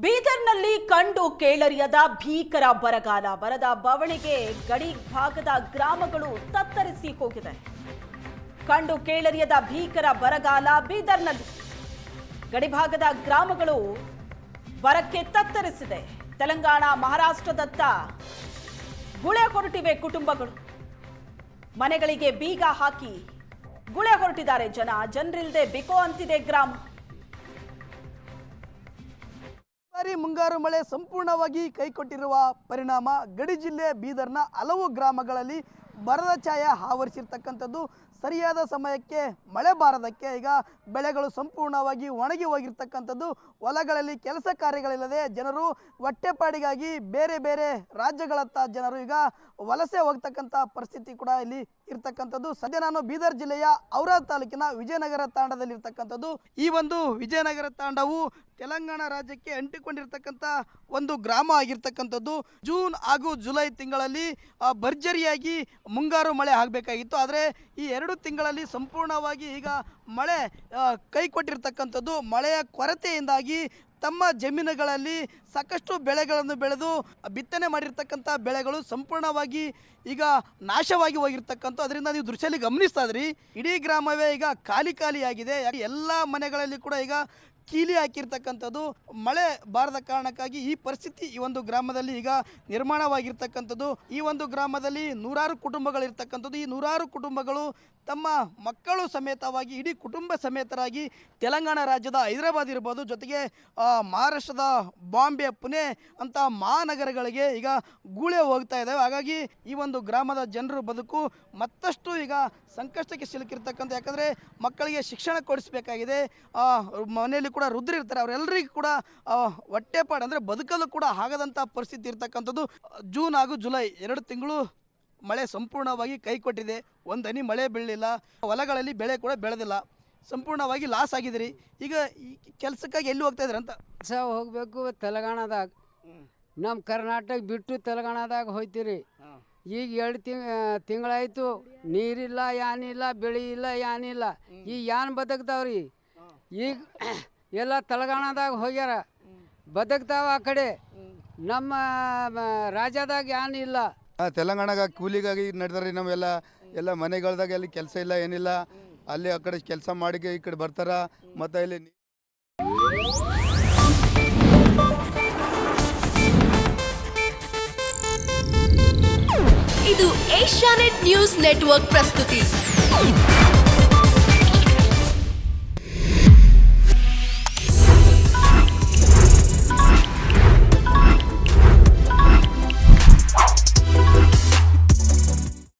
ಬೀದರ್ನಲ್ಲಿ ಕಂಡು ಕೇಳರಿಯದ ಭೀಕರ ಬರಗಾಲ. ಬರದ ಬವಣೆಗೆ ಗಡಿ ಭಾಗದ ಗ್ರಾಮಗಳು ತತ್ತರಿಸಿ ಹೋಗಿದೆ. ಕಂಡು ಕೇಳರಿಯದ ಭೀಕರ ಬರಗಾಲ ಬೀದರ್ನಲ್ಲಿ ಗಡಿಭಾಗದ ಗ್ರಾಮಗಳು ಬರಕ್ಕೆ ತತ್ತರಿಸಿದೆ. ತೆಲಂಗಾಣ ಮಹಾರಾಷ್ಟ್ರದತ್ತ ಗುಳೆ ಹೊರಟಿವೆ ಕುಟುಂಬಗಳು. ಮನೆಗಳಿಗೆ ಬೀಗ ಹಾಕಿ ಗುಳೆ ಹೊರಟಿದ್ದಾರೆ ಜನರಿಲ್ಲದೆ ಬಿಕೋ ಅಂತಿದೆ ಗ್ರಾಮ. ಮುಂಗಾರು ಮಳೆ ಸಂಪೂರ್ಣವಾಗಿ ಕೈಕೊಟ್ಟಿರುವ ಪರಿಣಾಮ ಗಡಿ ಜಿಲ್ಲೆ ಬೀದರ್ನ ಹಲವು ಗ್ರಾಮಗಳಲ್ಲಿ ಬರದ ಛಾಯೆ ಆವರಿಸಿರ್ತಕ್ಕಂಥದ್ದು. ಸರಿಯಾದ ಸಮಯಕ್ಕೆ ಮಳೆ ಬಾರದಕ್ಕೆ ಈಗ ಬೆಳೆಗಳು ಸಂಪೂರ್ಣವಾಗಿ ಒಣಗಿ ಹೋಗಿರ್ತಕ್ಕಂಥದ್ದು. ಹೊಲಗಳಲ್ಲಿ ಕೆಲಸ ಕಾರ್ಯಗಳಿಲ್ಲದೆ ಜನರು ಹೊಟ್ಟೆಪಾಡಿಗಾಗಿ ಬೇರೆ ಬೇರೆ ರಾಜ್ಯಗಳತ್ತ ಜನರು ಈಗ ವಲಸೆ ಹೋಗ್ತಕ್ಕಂಥ ಪರಿಸ್ಥಿತಿ ಕೂಡ ಇಲ್ಲಿ ಇರ್ತಕ್ಕಂಥದ್ದು. ಸದ್ಯ ನಾನು ಬೀದರ್ ಜಿಲ್ಲೆಯ ಔರಾದ್ ತಾಲೂಕಿನ ವಿಜಯನಗರ ತಾಂಡದಲ್ಲಿರ್ತಕ್ಕಂಥದ್ದು. ಈ ಒಂದು ವಿಜಯನಗರ ತಾಂಡವು ತೆಲಂಗಾಣ ರಾಜ್ಯಕ್ಕೆ ಅಂಟಿಕೊಂಡಿರ್ತಕ್ಕಂಥ ಒಂದು ಗ್ರಾಮ ಆಗಿರ್ತಕ್ಕಂಥದ್ದು. ಜೂನ್ ಹಾಗೂ ಜುಲೈ ತಿಂಗಳಲ್ಲಿ ಭರ್ಜರಿಯಾಗಿ ಮುಂಗಾರು ಮಳೆ ಆಗಬೇಕಾಗಿತ್ತು. ಆದರೆ ಈ 2 ತಿಂಗಳಲ್ಲಿ ಸಂಪೂರ್ಣವಾಗಿ ಈಗ ಮಳೆ ಕೈ ಕೊಟ್ಟಿರ್ತಕ್ಕಂಥದ್ದು. ಮಳೆಯ ಕೊರತೆಯಿಂದಾಗಿ ತಮ್ಮ ಜಮೀನುಗಳಲ್ಲಿ ಸಾಕಷ್ಟು ಬೆಳೆಗಳನ್ನು ಬೆಳೆದು ಬಿತ್ತನೆ ಮಾಡಿರ್ತಕ್ಕಂಥ ಬೆಳೆಗಳು ಸಂಪೂರ್ಣವಾಗಿ ಈಗ ನಾಶವಾಗಿ ಹೋಗಿರ್ತಕ್ಕಂಥ. ಅದರಿಂದ ನೀವು ದೃಶ್ಯದಲ್ಲಿ ಗಮನಿಸ್ತಾ ಇದ್ರಿ, ಇಡೀ ಗ್ರಾಮವೇ ಈಗ ಖಾಲಿಯಾಗಿದೆ. ಎಲ್ಲ ಮನೆಗಳಲ್ಲಿ ಕೂಡ ಈಗ ಕೀಲಿ ಹಾಕಿರ್ತಕ್ಕಂಥದ್ದು. ಮಳೆ ಬಾರದ ಕಾರಣಕ್ಕಾಗಿ ಈ ಪರಿಸ್ಥಿತಿ ಈ ಒಂದು ಗ್ರಾಮದಲ್ಲಿ ಈಗ ನಿರ್ಮಾಣವಾಗಿರ್ತಕ್ಕಂಥದ್ದು. ಈ ಒಂದು ಗ್ರಾಮದಲ್ಲಿ ನೂರಾರು ಕುಟುಂಬಗಳಿರ್ತಕ್ಕಂಥದ್ದು. ಈ ನೂರಾರು ಕುಟುಂಬಗಳು ತಮ್ಮ ಮಕ್ಕಳು ಸಮೇತವಾಗಿ ಇಡೀ ಕುಟುಂಬ ಸಮೇತರಾಗಿ ತೆಲಂಗಾಣ ರಾಜ್ಯದ ಹೈದರಾಬಾದ್ ಇರ್ಬೋದು, ಜೊತೆಗೆ ಮಹಾರಾಷ್ಟ್ರದ ಬಾಂಬೆ, ಪುಣೆ ಅಂತ ಮಹಾನಗರಗಳಿಗೆ ಈಗ ಗೂಳೆ ಹೋಗ್ತಾ ಇದ್ದಾವೆ. ಹಾಗಾಗಿ ಈ ಒಂದು ಗ್ರಾಮದ ಜನರು ಬದುಕು ಮತ್ತಷ್ಟು ಈಗ ಸಂಕಷ್ಟಕ್ಕೆ ಸಿಲುಕಿರ್ತಕ್ಕಂಥ. ಯಾಕಂದರೆ ಮಕ್ಕಳಿಗೆ ಶಿಕ್ಷಣ ಕೊಡಿಸಬೇಕಾಗಿದೆ. ಮನೆಯಲ್ಲಿ ಕೂಡ ವೃದ್ಧರು ಇರ್ತಾರೆ, ಅವರೆಲ್ಲರಿಗೂ ಕೂಡ ಹೊಟ್ಟೆಪಾಡು ಅಂದರೆ ಬದುಕಲು ಕೂಡ ಆಗದಂಥ ಪರಿಸ್ಥಿತಿ ಇರ್ತಕ್ಕಂಥದ್ದು. ಜೂನ್ ಹಾಗೂ ಜುಲೈ 2 ತಿಂಗಳು ಮಳೆ ಸಂಪೂರ್ಣವಾಗಿ ಕೈ ಕೊಟ್ಟಿದೆ. ಒಂದು ಹನಿ ಮಳೆ ಬೀಳಲಿಲ್ಲ, ಹೊಲಗಳಲ್ಲಿ ಬೆಳೆ ಕೂಡ ಬೆಳೆದಿಲ್ಲ, ಸಂಪೂರ್ಣವಾಗಿ ಲಾಸ್ ಆಗಿದ್ದೀರಿ. ಈಗ ಈ ಕೆಲಸಕ್ಕಾಗಿ ಎಲ್ಲಿ ಹೋಗ್ತಾ ಇದ್ರಂತ? ಹೋಗಬೇಕು ತೆಲಂಗಾಣದಾಗ. ನಮ್ಮ ಕರ್ನಾಟಕ ಬಿಟ್ಟು ತೆಲಂಗಾಣದಾಗ ಹೋಯ್ತೀರಿ. ಈಗ 2 ತಿಂಗಳಾಯ್ತು, ನೀರಿಲ್ಲ, ಏನಿಲ್ಲ, ಬೆಳೆ ಇಲ್ಲ, ಏನಿಲ್ಲ. ಈಗ ಏನ್ ಬದುಕ್ತಾವ್ರಿ? ಈಗ ಎಲ್ಲ ತೆಲಂಗಾಣದಾಗ ಹೋಗ್ಯಾರ, ಬದುಕ್ತಾವ. ಆ ಕಡೆ ನಮ್ಮ ರಾಜ್ಯದಾಗ ಏನಿಲ್ಲ. ತೆಲಂಗಾಣಗ ಕೂಲಿಗಾಗಿ ನಡೆದಾರೆ. ನಾವೆಲ್ಲ ಮನೆಗಳ್ದಾಗ ಎಲ್ಲಿ ಕೆಲಸ ಇಲ್ಲ, ಏನಿಲ್ಲ. ಅಲ್ಲಿ ಆ ಕಡೆ ಕೆಲಸ ಮಾಡಿ ಈ ಕಡೆ ಬರ್ತಾರ. ಮತ್ತು ಇಲ್ಲಿ ಇದು ಏಷ್ಯಾನೆಟ್ ನ್ಯೂಸ್ ನೆಟ್ವರ್ಕ್ ಪ್ರಸ್ತುತಿ.